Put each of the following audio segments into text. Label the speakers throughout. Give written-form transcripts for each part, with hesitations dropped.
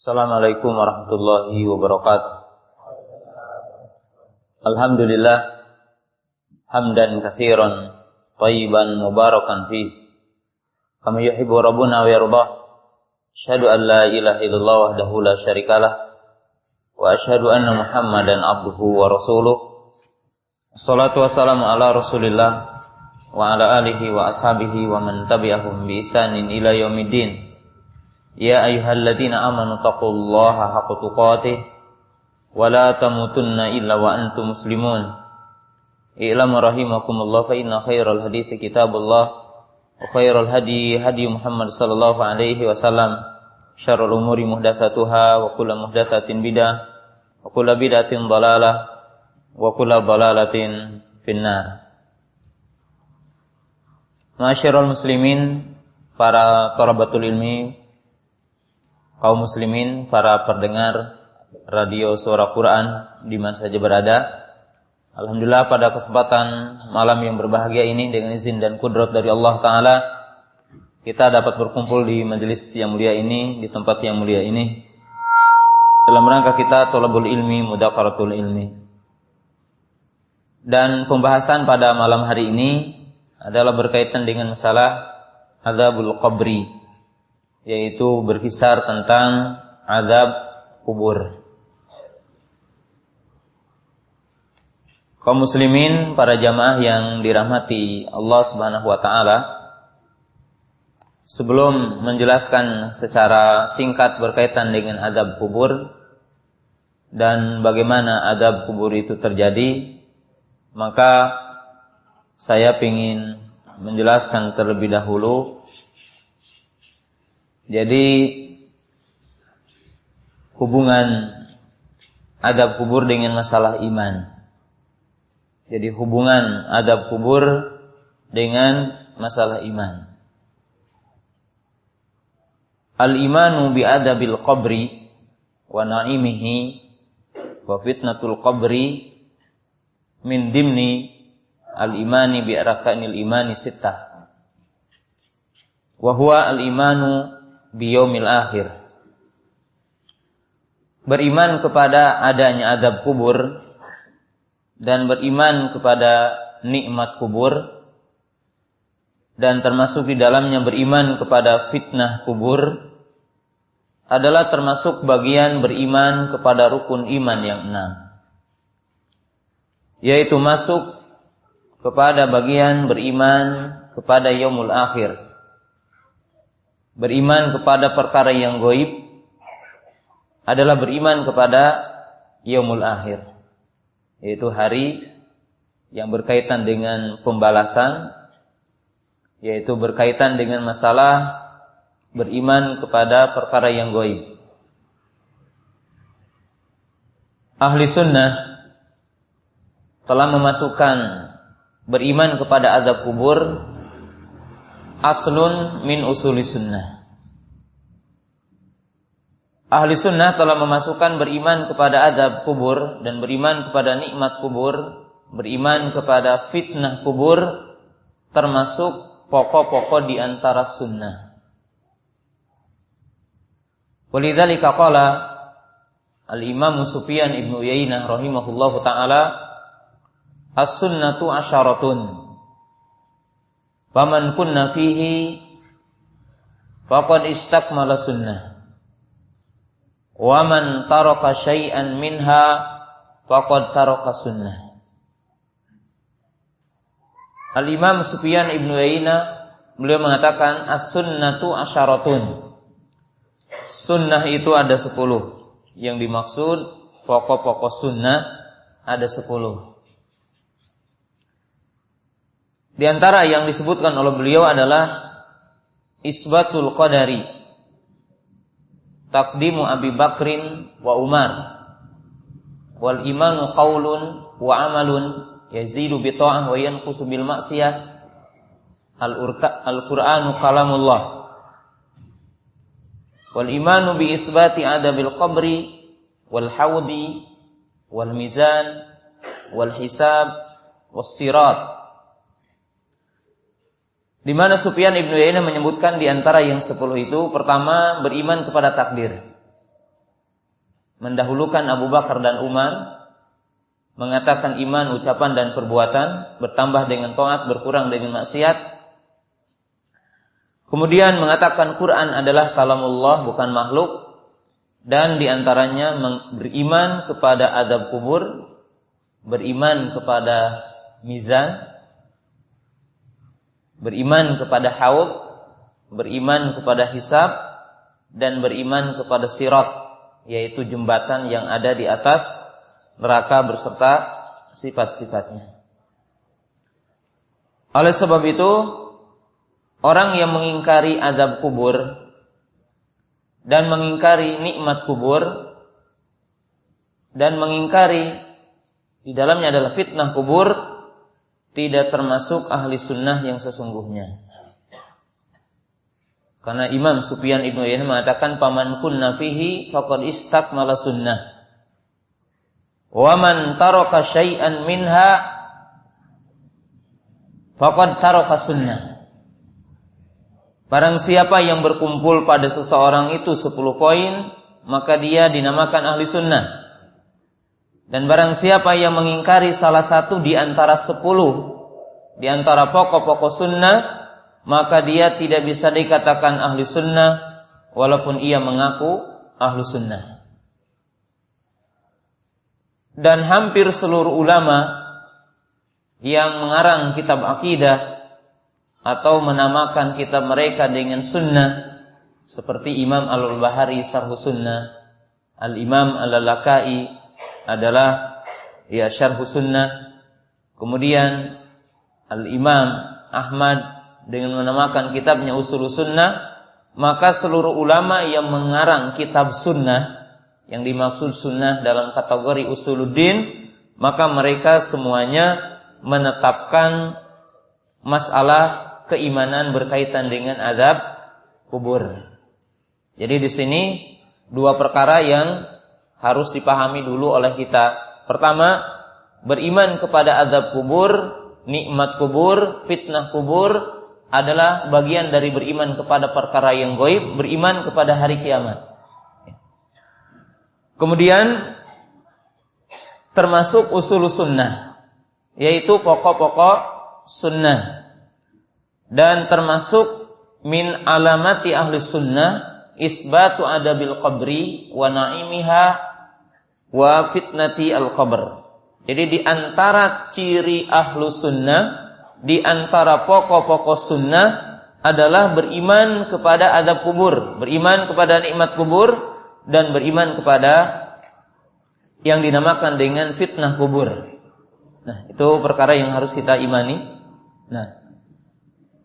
Speaker 1: Assalamualaikum warahmatullahi wabarakatuh. Alhamdulillah hamdan katsiran thayyiban mubarakan fih kama yuhibbu rabbuna wa yardah. Asyhadu an la ilaha illallah wahdahu la syarikalah wa asyhadu anna Muhammadan abduhu wa rasuluh. Wassalatu wassalamu ala Rasulillah wa ala alihi wa ashabihi wa man tabi'ahum bi ihsanin ila yaumiddin. Ya ayyuhalladzina amanu taqullaha haqqa tuqatih wa la tamutunna illa wa antum muslimun. I'lamu rahimakumullah fa inna khairal hadithi kitabullah wa khairal hadi hadi Muhammad sallallahu alaihi wasallam. Syarrul umuri muhdatsatuha wa kullu muhdatsatin bidah wa kullu bid'atin dhalalah wa kullu dhalalatin finnar. Ma'asyiral muslimin, para thalabatul ilmi, kaum muslimin, para pendengar radio Suara Quran di mana saja berada. Alhamdulillah pada kesempatan malam yang berbahagia ini dengan izin dan kudrat dari Allah Ta'ala, kita dapat berkumpul di majelis yang mulia ini, di tempat yang mulia ini, dalam rangka kita thalabul ilmi, mudzakkaratul ilmi. Dan pembahasan pada malam hari ini adalah berkaitan dengan masalah azabul qabri, yaitu berkisar tentang azab kubur. Kaum muslimin, para jamaah yang dirahmati Allah Subhanahu wa taala, sebelum menjelaskan secara singkat berkaitan dengan azab kubur dan bagaimana azab kubur itu terjadi, maka saya ingin menjelaskan terlebih dahulu. Jadi hubungan azab kubur dengan masalah iman. Jadi hubungan azab kubur dengan masalah iman. Al-imanu bi adabil qabri wa na'imihi wa fitnatul qabri min dimni al-imani bi arkanil imani sittah. Wa huwa al-imanu biyaumil akhir. Beriman kepada adanya azab kubur dan beriman kepada nikmat kubur, dan termasuk di dalamnya beriman kepada fitnah kubur, adalah termasuk bagian beriman kepada rukun iman yang 6, yaitu masuk kepada bagian beriman kepada yaumul akhir. Beriman kepada perkara yang gaib adalah beriman kepada yaumul akhir, yaitu hari yang berkaitan dengan pembalasan, yaitu berkaitan dengan masalah beriman kepada perkara yang gaib. Ahli sunnah telah memasukkan beriman kepada azab kubur aslun min usuli sunnah. Ahli sunnah telah memasukkan beriman kepada azab kubur dan beriman kepada nikmat kubur, beriman kepada fitnah kubur, termasuk pokok-pokok di antara sunnah. Walidzalika qala al-Imam Sufyan ibn Uyainah rahimahullahu ta'ala, as-sunnatu asyaratun faman kunna fihi faqad istakmala sunnah wa man taraka syai'an minha faqad taraka sunnah. Al-Imam Sufyan ibn Uyainah, beliau mengatakan as-sunnatu asyaratun. Sunnah itu ada 10. Yang dimaksud pokok-pokok sunnah ada 10. Di antara yang disebutkan oleh beliau adalah isbatul qadari, taqdimu Abi Bakrin wa Umar, wal imanu qaulun wa amalun yazidu bi ta'ah wa yanqusu bil ma'siyah, al-Qur'anu kalamullah, wal imanu bi isbati adabil qabri wal haudi wal mizan wal hisab was sirat. Di mana Sufyan ibn Uyainah menyebutkan di antara yang 10 itu, pertama beriman kepada takdir. mendahulukan Abu Bakar dan Umar, mengatakan iman ucapan dan perbuatan, bertambah dengan taat, berkurang dengan maksiat. Kemudian mengatakan Quran adalah kalamullah, bukan makhluk, dan diantaranya beriman kepada azab kubur, beriman kepada mizan, beriman kepada haud, beriman kepada hisab, dan beriman kepada sirat, yaitu jembatan yang ada di atas neraka berserta sifat-sifatnya. Oleh sebab itu, orang yang mengingkari azab kubur dan mengingkari nikmat kubur dan mengingkari di dalamnya adalah fitnah kubur, tidak termasuk ahli sunnah yang sesungguhnya. Karena Imam Sufyan Ibnu Uyainah mengatakan paman kunna fihi faqad istakmala sunnah wa man taraka syai'an minha faqad taraka sunnah. Barang siapa yang berkumpul pada seseorang itu 10 poin, maka dia dinamakan ahli sunnah. Dan barang siapa yang mengingkari salah satu di antara 10 di antara pokok-pokok sunnah, maka dia tidak bisa dikatakan ahli sunnah walaupun ia mengaku ahli sunnah. Dan hampir seluruh ulama yang mengarang kitab akidah atau menamakan kitab mereka dengan sunnah, seperti Imam Al-Bahari Syarh Sunnah, Al-Imam Al-Lalakai adalah Syarh Sunnah, kemudian Al-Imam Ahmad dengan menamakan kitabnya Usul Sunnah, maka seluruh ulama yang mengarang kitab sunnah, yang dimaksud sunnah dalam kategori usuluddin, maka mereka semuanya menetapkan masalah keimanan berkaitan dengan azab kubur. Jadi di sini dua perkara yang harus dipahami dulu oleh kita. Pertama, beriman kepada azab kubur, nikmat kubur, fitnah kubur adalah bagian dari beriman kepada perkara yang gaib, beriman kepada hari kiamat. Kemudian termasuk usul sunnah, yaitu pokok-pokok sunnah. Dan termasuk min alamati ahli sunnah isbatu adabil qabri wa na'imiha wa fitnati al-qabr. Jadi di antara ciri ahlu sunnah, di antara pokok-pokok sunnah adalah beriman kepada azab kubur, beriman kepada nikmat kubur, dan beriman kepada yang dinamakan dengan fitnah kubur. Nah, itu perkara yang harus kita imani. Nah,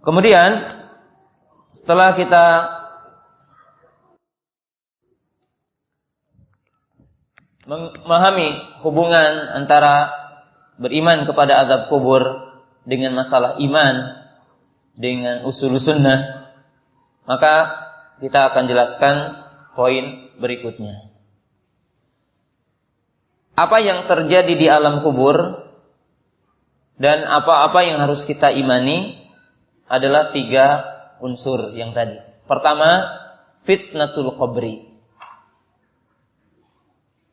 Speaker 1: kemudian setelah kita memahami hubungan antara beriman kepada azab kubur dengan masalah iman dengan usul sunnah, maka kita akan jelaskan poin berikutnya. Apa yang terjadi di alam kubur dan apa-apa yang harus kita imani adalah 3 unsur yang tadi. Pertama, fitnatul qabri.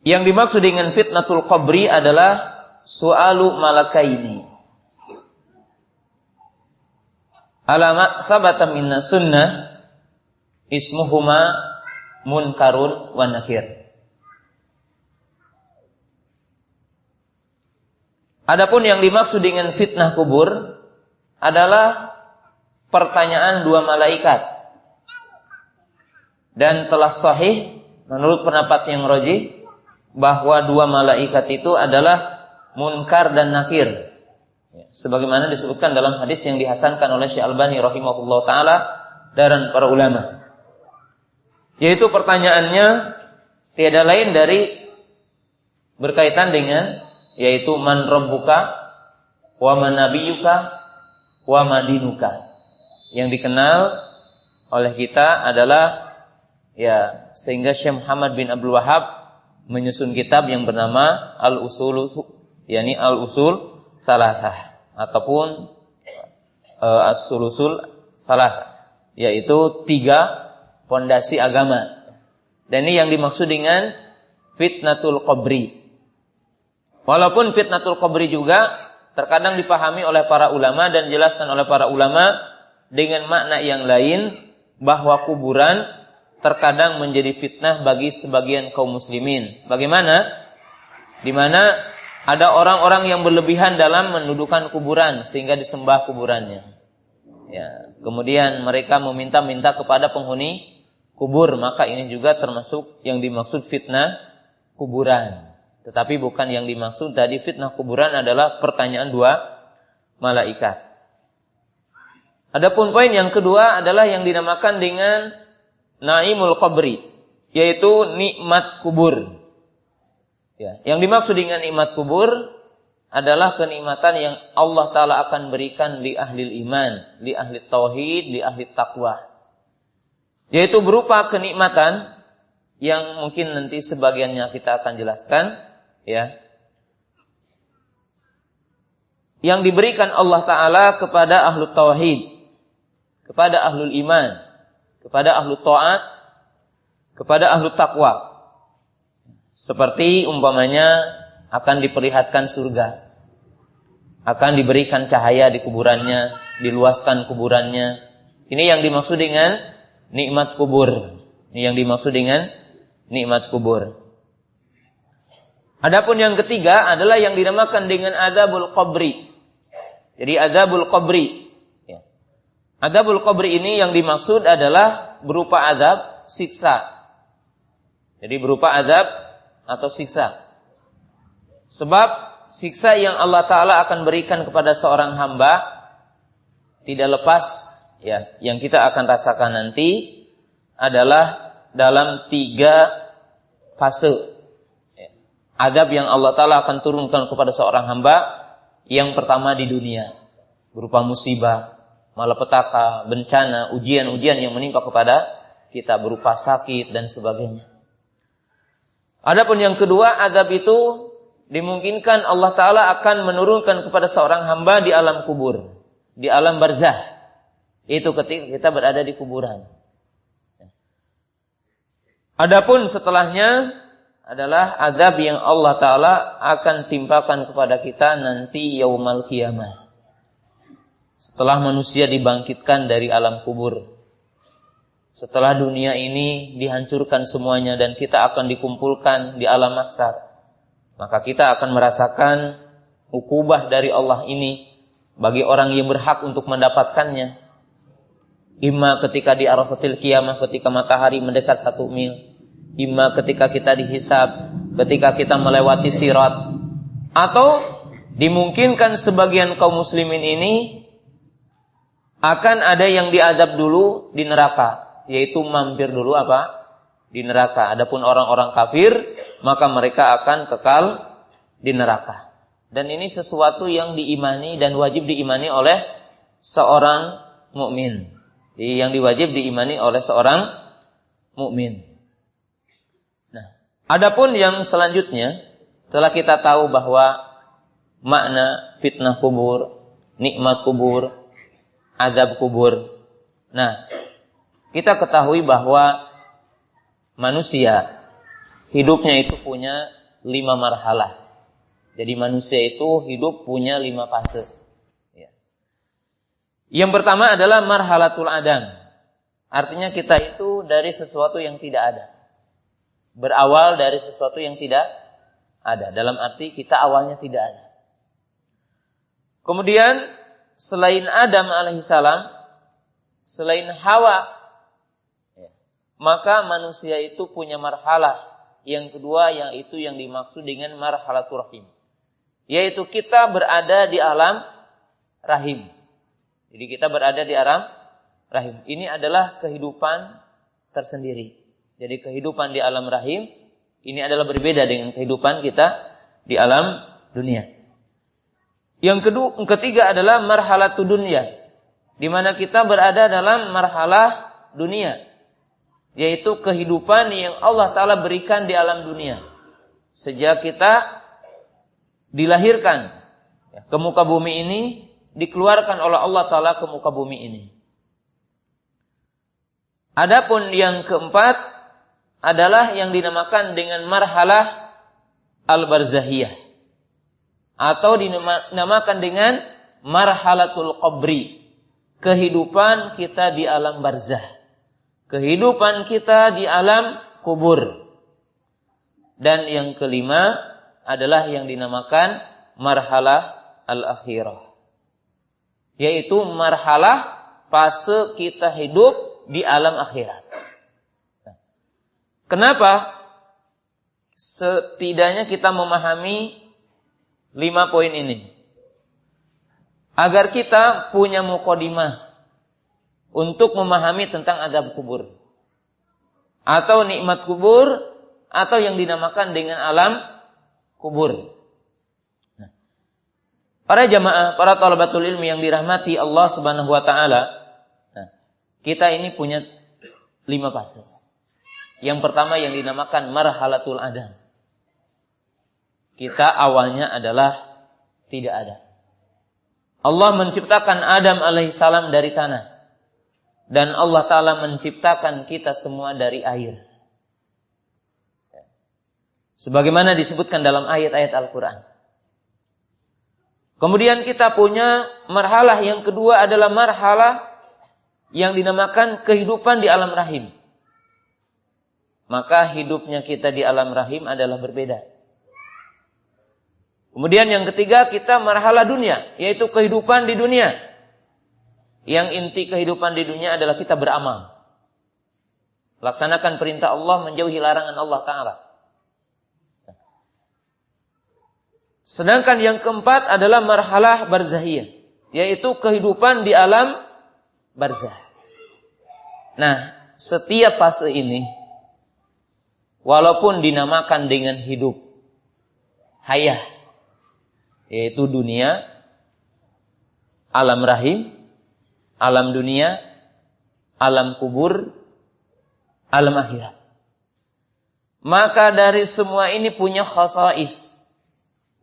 Speaker 1: Yang dimaksud dengan fitnatul qabri adalah su'alu malakaini. Alama sabata minna sunnah ismuhuma munkarun wa nakir. Adapun yang dimaksud dengan fitnah kubur adalah pertanyaan 2 malaikat. Dan telah sahih menurut pendapat yang rajih bahwa 2 malaikat itu adalah munkar dan nakir. Sebagaimana disebutkan dalam hadis yang dihasankan oleh Syekh Albani rahimahullah ta'ala dan para ulama. Yaitu pertanyaannya tiada lain dari berkaitan dengan, yaitu man rabbuka wa man nabiyuka wa madinuka. Yang dikenal oleh kita adalah sehingga Syekh Muhammad bin Abdul Wahhab menyusun kitab yang bernama Al-Usul, yakni Al-Usul Salasah ataupun As-Sulusul Salasah, yaitu 3 pondasi agama. Dan ini yang dimaksud dengan fitnatul qabri. Walaupun fitnatul qabri juga terkadang dipahami oleh para ulama dan dijelaskan oleh para ulama dengan makna yang lain, bahwa kuburan terkadang menjadi fitnah bagi sebagian kaum muslimin. Bagaimana? Di mana ada orang-orang yang berlebihan dalam mendudukan kuburan sehingga disembah kuburannya. Ya, kemudian mereka meminta-minta kepada penghuni kubur, maka ini juga termasuk yang dimaksud fitnah kuburan. Tetapi bukan yang dimaksud tadi fitnah kuburan adalah pertanyaan dua malaikat. Adapun poin yang kedua adalah yang dinamakan dengan naimul qabri, yaitu nikmat kubur. Ya, yang dimaksud dengan nikmat kubur adalah kenikmatan yang Allah Ta'ala akan berikan li ahli iman, li ahli tauhid, li ahli taqwa. Yaitu berupa kenikmatan yang mungkin nanti sebagiannya kita akan jelaskan, ya. Yang diberikan Allah Ta'ala kepada ahlu tauhid, kepada ahlul iman, kepada ahlu ta'at, kepada ahlu taqwa. Seperti umpamanya akan diperlihatkan surga, akan diberikan cahaya di kuburannya, diluaskan kuburannya. Ini yang dimaksud dengan nikmat kubur. Ini yang dimaksud dengan nikmat kubur. Adapun yang ketiga adalah yang dinamakan dengan adzabul qabri. Jadi adzabul qabri. Adzabul qabri ini yang dimaksud adalah berupa azab siksa. Jadi berupa azab atau siksa. Sebab siksa yang Allah Ta'ala akan berikan kepada seorang hamba tidak lepas, ya, yang kita akan rasakan nanti adalah dalam 3 fase. Azab yang Allah Ta'ala akan turunkan kepada seorang hamba. Yang pertama di dunia, berupa musibah, malapetaka, bencana, ujian-ujian yang menimpa kepada kita berupa sakit dan sebagainya. Adapun yang kedua, azab itu dimungkinkan Allah Ta'ala akan menurunkan kepada seorang hamba di alam kubur, di alam barzah. Itu ketika kita berada di kuburan. Adapun setelahnya adalah azab yang Allah Ta'ala akan timpakan kepada kita nanti yaumal qiyamah. Setelah manusia dibangkitkan dari alam kubur, setelah dunia ini dihancurkan semuanya dan kita akan dikumpulkan di alam mahsyar, maka kita akan merasakan ukubah dari Allah ini bagi orang yang berhak untuk mendapatkannya. Imma ketika di arasatil qiyamah, ketika matahari mendekat 1 mil, imma ketika kita dihisab, ketika kita melewati sirat, atau dimungkinkan sebagian kaum muslimin ini akan ada yang diazab dulu di neraka, yaitu mampir dulu apa? Di neraka. Adapun orang-orang kafir, maka mereka akan kekal di neraka. Dan ini sesuatu yang diimani dan wajib diimani oleh seorang mukmin. Yang diwajib diimani oleh seorang mukmin. Nah, adapun yang selanjutnya, setelah kita tahu bahwa makna fitnah kubur, nikmat kubur, azab kubur. Nah, kita ketahui bahwa manusia hidupnya itu punya 5 marhalah. Jadi manusia itu hidup punya 5 fase. Ya. Yang pertama adalah marhalatul adam. Artinya kita itu dari sesuatu yang tidak ada. Berawal dari sesuatu yang tidak ada. Dalam arti kita awalnya tidak ada. Kemudian selain Adam alaihissalam, selain Hawa, maka manusia itu punya marhalah yang kedua, yaitu yang dimaksud dengan marhalatul rahim, yaitu kita berada di alam rahim. Jadi kita berada di alam rahim. Ini adalah kehidupan tersendiri. Jadi kehidupan di alam rahim ini adalah berbeda dengan kehidupan kita di alam dunia. Yang ketiga adalah marhalatud dunya, di mana kita berada dalam marhalah dunia, yaitu kehidupan yang Allah Ta'ala berikan di alam dunia. Sejak kita dilahirkan ke muka bumi ini, dikeluarkan oleh Allah Ta'ala ke muka bumi ini. Adapun yang keempat adalah yang dinamakan dengan marhalah al-barzahiyah atau dinamakan dengan marhalatul qabri, kehidupan kita di alam barzah, kehidupan kita di alam kubur. Dan yang kelima adalah yang dinamakan marhalah al-akhirah, yaitu marhalah fase kita hidup di alam akhirat. Kenapa? Setidaknya kita memahami 5 poin ini, agar kita punya mukadimah untuk memahami tentang azab kubur atau nikmat kubur atau yang dinamakan dengan alam kubur. Para jamaah, para thalabatul ilmi yang dirahmati Allah Subhanahu wa taala, kita ini punya 5 fase. Yang pertama yang dinamakan marhalatul adam. Kita awalnya adalah tidak ada. Allah menciptakan Adam alaihissalam dari tanah. Dan Allah Ta'ala menciptakan kita semua dari air. Sebagaimana disebutkan dalam ayat-ayat Al-Quran. Kemudian kita punya marhalah yang kedua adalah marhalah yang dinamakan kehidupan di alam rahim. Maka hidupnya kita di alam rahim adalah berbeda. Kemudian yang ketiga kita marhalah dunia, yaitu kehidupan di dunia. Yang inti kehidupan di dunia adalah kita beramal. Laksanakan perintah Allah, menjauhi larangan Allah Ta'ala. Sedangkan yang keempat adalah marhalah barzahiyah, yaitu kehidupan di alam barzah. Nah, setiap fase ini walaupun dinamakan dengan hidup hayah, yaitu dunia, alam rahim, alam dunia, alam kubur, alam akhirat. Maka dari semua ini punya khasais,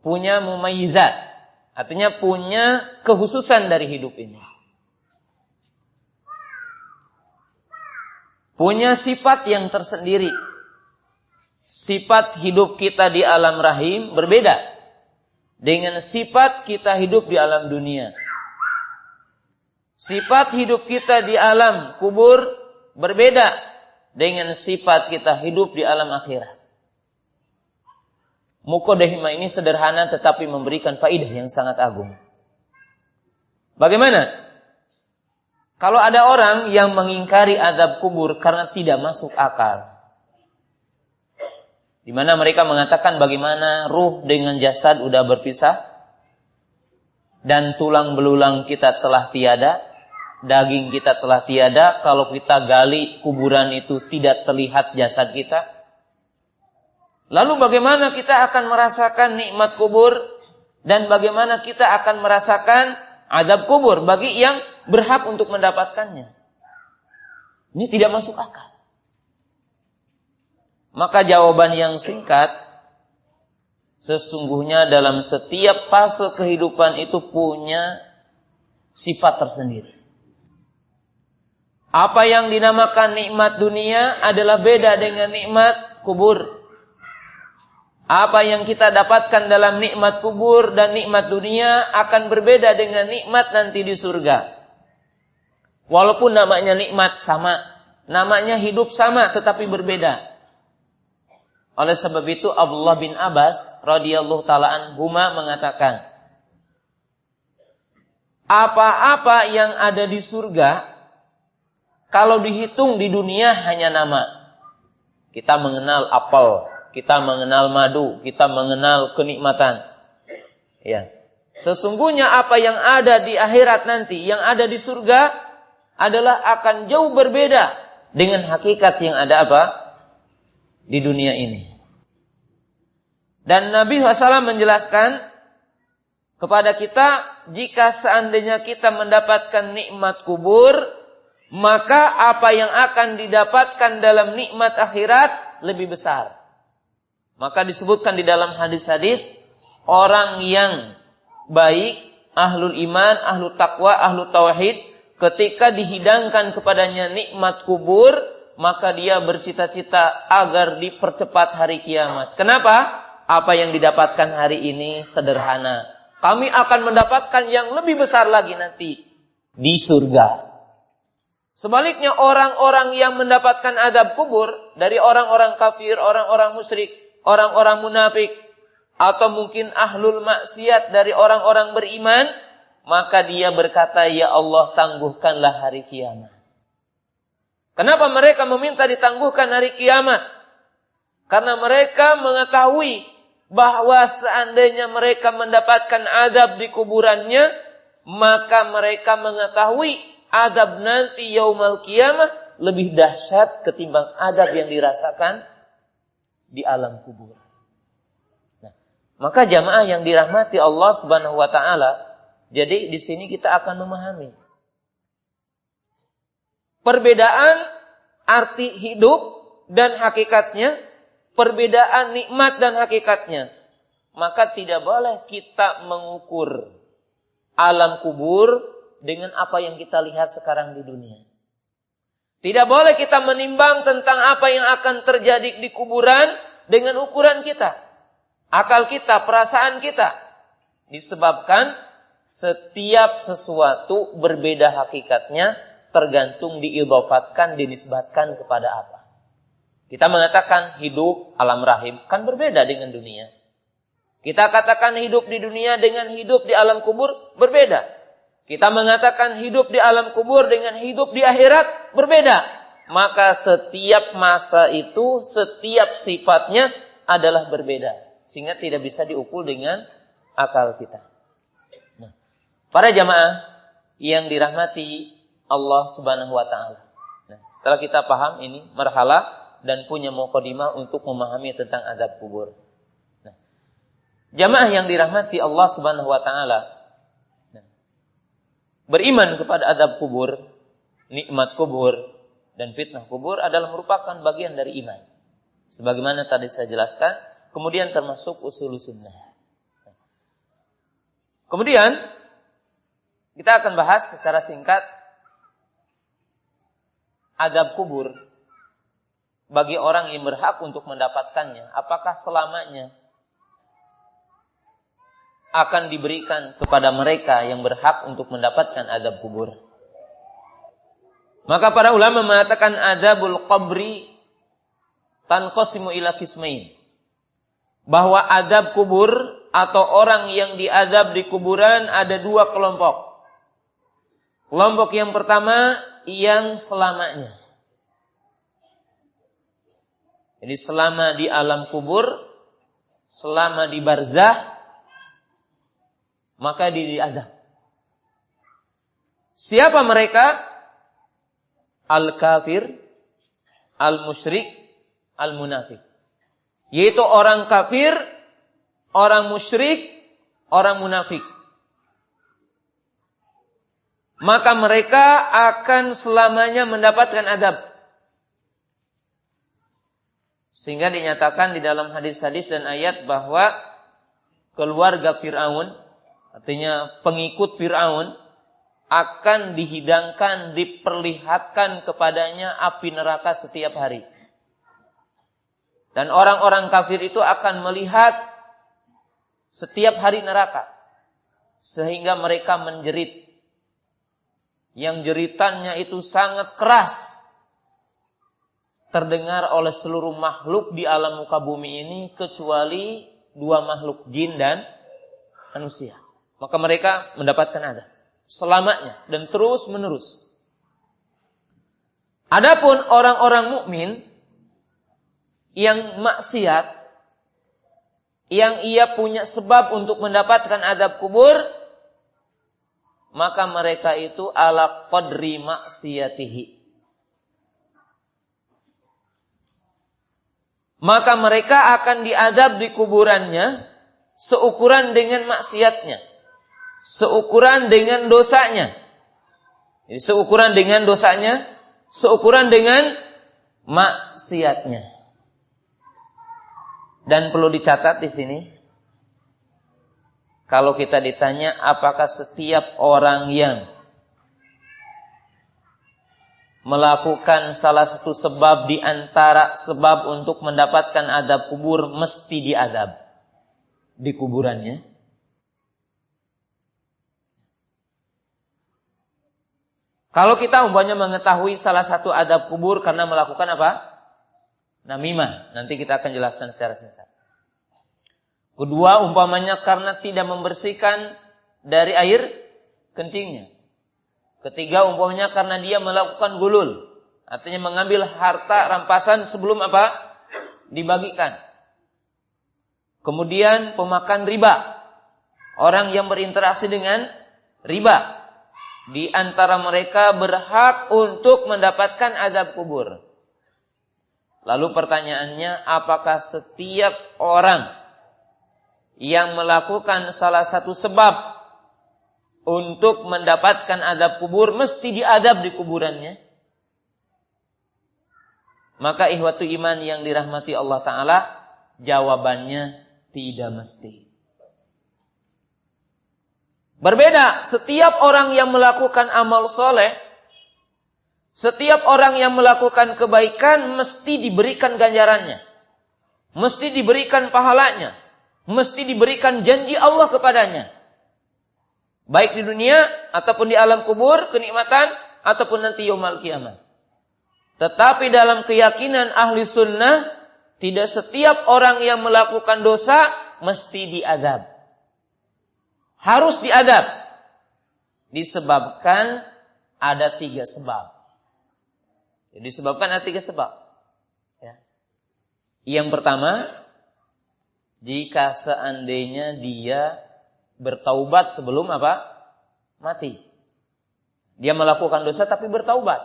Speaker 1: punya mumayyizat, artinya punya kekhususan dari hidup ini. Punya sifat yang tersendiri. Sifat hidup kita di alam rahim berbeda dengan sifat kita hidup di alam dunia. Sifat hidup kita di alam kubur berbeda dengan sifat kita hidup di alam akhirat. Muqaddimah ini sederhana tetapi memberikan faidah yang sangat agung. Bagaimana? Kalau ada orang yang mengingkari azab kubur karena tidak masuk akal, di mana mereka mengatakan bagaimana ruh dengan jasad udah berpisah dan tulang belulang kita telah tiada, daging kita telah tiada, kalau kita gali kuburan itu tidak terlihat jasad kita. Lalu bagaimana kita akan merasakan nikmat kubur dan bagaimana kita akan merasakan azab kubur bagi yang berhak untuk mendapatkannya? Ini tidak masuk akal. Maka jawaban yang singkat, sesungguhnya dalam setiap fase kehidupan itu punya sifat tersendiri. Apa yang dinamakan nikmat dunia adalah beda dengan nikmat kubur. Apa yang kita dapatkan dalam nikmat kubur dan nikmat dunia akan berbeda dengan nikmat nanti di surga. Walaupun namanya nikmat sama, namanya hidup sama, tetapi berbeda. Oleh sebab itu Abdullah bin Abbas radhiyallahu taala anhuma mengatakan, apa-apa yang ada di surga kalau dihitung di dunia hanya nama. Kita mengenal apel, kita mengenal madu, kita mengenal kenikmatan. Ya. Sesungguhnya apa yang ada di akhirat nanti, yang ada di surga adalah akan jauh berbeda dengan hakikat yang ada apa? Di dunia ini. Dan Nabi SAW menjelaskan kepada kita, jika seandainya kita mendapatkan nikmat kubur, maka apa yang akan didapatkan dalam nikmat akhirat lebih besar. Maka disebutkan di dalam hadis-hadis, orang yang baik, ahlul iman, ahlul taqwa, ahlul tauhid, ketika dihidangkan kepadanya nikmat kubur,
Speaker 2: maka dia bercita-cita agar dipercepat hari kiamat. Kenapa? Apa yang didapatkan hari ini sederhana. Kami akan mendapatkan yang lebih besar lagi nanti di surga. Sebaliknya orang-orang yang mendapatkan azab kubur dari orang-orang kafir, orang-orang musyrik, orang-orang munafik, atau mungkin ahlul maksiat dari orang-orang beriman, maka dia berkata, ya Allah, tangguhkanlah hari kiamat. Kenapa mereka meminta ditangguhkan hari kiamat? Karena mereka mengetahui bahwa seandainya mereka mendapatkan azab di kuburannya, maka mereka mengetahui azab nanti yaumul qiyamah lebih dahsyat ketimbang azab yang dirasakan di alam kubur. Nah, maka jamaah yang dirahmati Allah Subhanahu wa taala, jadi di sini kita akan memahami perbedaan arti hidup dan hakikatnya, perbedaan nikmat dan hakikatnya. Maka tidak boleh kita mengukur alam kubur dengan apa yang kita lihat sekarang di dunia. Tidak boleh kita menimbang tentang apa yang akan terjadi di kuburan dengan ukuran kita, akal kita, perasaan kita. Disebabkan setiap sesuatu berbeda hakikatnya, tergantung diidhofatkan, dinisbatkan kepada apa. Kita mengatakan hidup alam rahim kan berbeda dengan dunia. Kita katakan hidup di dunia dengan hidup di alam kubur berbeda. Kita mengatakan hidup di alam kubur dengan hidup di akhirat berbeda. Maka setiap masa itu, setiap sifatnya adalah berbeda. Sehingga tidak bisa diukur dengan akal kita. Nah, para jamaah yang dirahmati Allah Subhanahu wa taala. Nah, setelah kita paham ini marhalah dan punya mukadimah untuk memahami tentang azab kubur. Nah, jamaah yang dirahmati Allah Subhanahu wa taala, nah, beriman kepada azab kubur, nikmat kubur dan fitnah kubur adalah merupakan bagian dari iman. Sebagaimana tadi saya jelaskan, kemudian termasuk usul sunnah. Kemudian kita akan bahas secara singkat azab kubur bagi orang yang berhak untuk mendapatkannya. Apakah selamanya akan diberikan kepada mereka yang berhak untuk mendapatkan azab kubur? Maka para ulama mengatakan azabul qabri tanqasimu ila qismain. Bahwa azab kubur atau orang yang diazab di kuburan ada dua kelompok. Kelompok yang pertama yang selamanya. Jadi selama di alam kubur, selama di barzah, maka diazab. Siapa mereka? Al-kafir, al-musyrik, al-munafik. Yaitu orang kafir, orang musyrik, orang munafik. Maka mereka akan selamanya mendapatkan azab. Sehingga dinyatakan di dalam hadis-hadis dan ayat bahwa keluarga Fir'aun, artinya pengikut Fir'aun, akan dihidangkan, diperlihatkan kepadanya api neraka setiap hari. Dan orang-orang kafir itu akan melihat setiap hari neraka. Sehingga mereka menjerit. Yang jeritannya itu sangat keras. Terdengar oleh seluruh makhluk di alam muka bumi ini kecuali dua makhluk, jin dan manusia. Maka mereka mendapatkan azab selamanya dan terus menerus. Adapun orang-orang mukmin yang maksiat, yang ia punya sebab untuk mendapatkan azab kubur, maka mereka itu ala qadri maksiyatihi. Maka mereka akan diazab di kuburannya seukuran dengan maksiatnya, seukuran dengan dosanya. Jadi seukuran dengan dosanya, seukuran dengan maksiatnya. Dan perlu dicatat di sini, kalau kita ditanya apakah setiap orang yang melakukan salah satu sebab di antara sebab untuk mendapatkan adab kubur, mesti diadab di kuburannya. Kalau kita umpamanya mengetahui salah satu adab kubur karena melakukan apa? Namimah. Nanti kita akan jelaskan secara singkat. Kedua, umpamanya karena tidak membersihkan dari air kencingnya. Ketiga, umpamanya karena dia melakukan gulul. Artinya mengambil harta rampasan sebelum apa? Dibagikan. Kemudian pemakan riba. Orang yang berinteraksi dengan riba. Di antara mereka berhak untuk mendapatkan azab kubur. Lalu pertanyaannya, apakah setiap orang yang melakukan salah satu sebab untuk mendapatkan azab kubur mesti diadab di kuburannya? Maka ikhwatu iman yang dirahmati Allah Ta'ala, jawabannya tidak mesti. Berbeda, setiap orang yang melakukan amal soleh, setiap orang yang melakukan kebaikan mesti diberikan ganjarannya. Mesti diberikan pahalanya. Mesti diberikan janji Allah kepadanya. Baik di dunia, ataupun di alam kubur, kenikmatan, ataupun nanti yaumul kiamat. Tetapi dalam keyakinan ahli sunnah, tidak setiap orang yang melakukan dosa mesti diadab. Harus diadab. Disebabkan ada 3 sebab. Jadi disebabkan ada 3 sebab. Ya. Yang pertama, jika seandainya dia bertaubat sebelum apa? Mati. Dia melakukan dosa tapi bertaubat.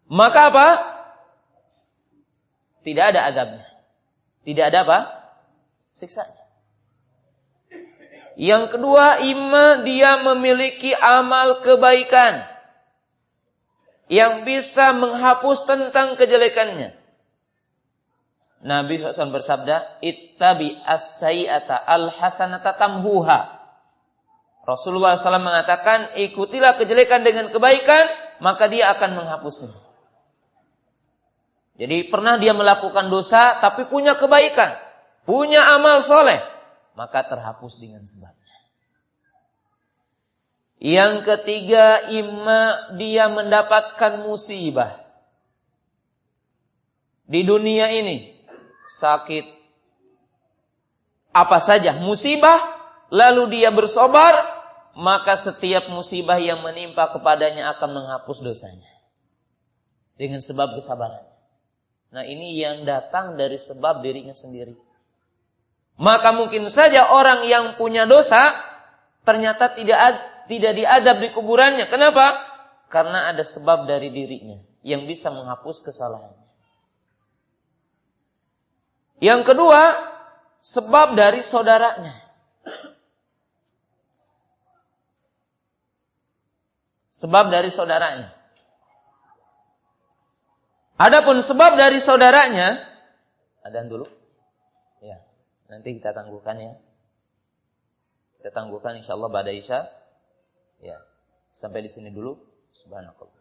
Speaker 2: Maka apa? Tidak ada azabnya. Tidak ada apa? Siksanya. Yang kedua, imma dia memiliki amal kebaikan yang bisa menghapus tentang kejelekannya. Nabi SAW bersabda, ittabi as-sayyi'ata al-hasanata tamhuha. Rasulullah SAW mengatakan, ikutilah kejelekan dengan kebaikan, maka dia akan menghapusnya. Jadi pernah dia melakukan dosa, tapi punya kebaikan, punya amal soleh, maka terhapus dengan sebabnya. Yang ketiga, imma dia mendapatkan musibah. Di dunia ini, sakit, apa saja, musibah, lalu dia bersabar, maka setiap musibah yang menimpa kepadanya akan menghapus dosanya. Dengan sebab kesabaran. Nah ini yang datang dari sebab dirinya sendiri. Maka mungkin saja orang yang punya dosa ternyata tidak diadab di kuburannya. Kenapa? Karena ada sebab dari dirinya yang bisa menghapus kesalahannya. Yang kedua, sebab dari saudaranya. Sebab dari saudaranya. Adapun sebab dari saudaranya, adzan dulu. Ya. Nanti kita tangguhkan ya. Kita tangguhkan insyaallah ba'da isya. Ya. Sampai di sini dulu. Subhanallah.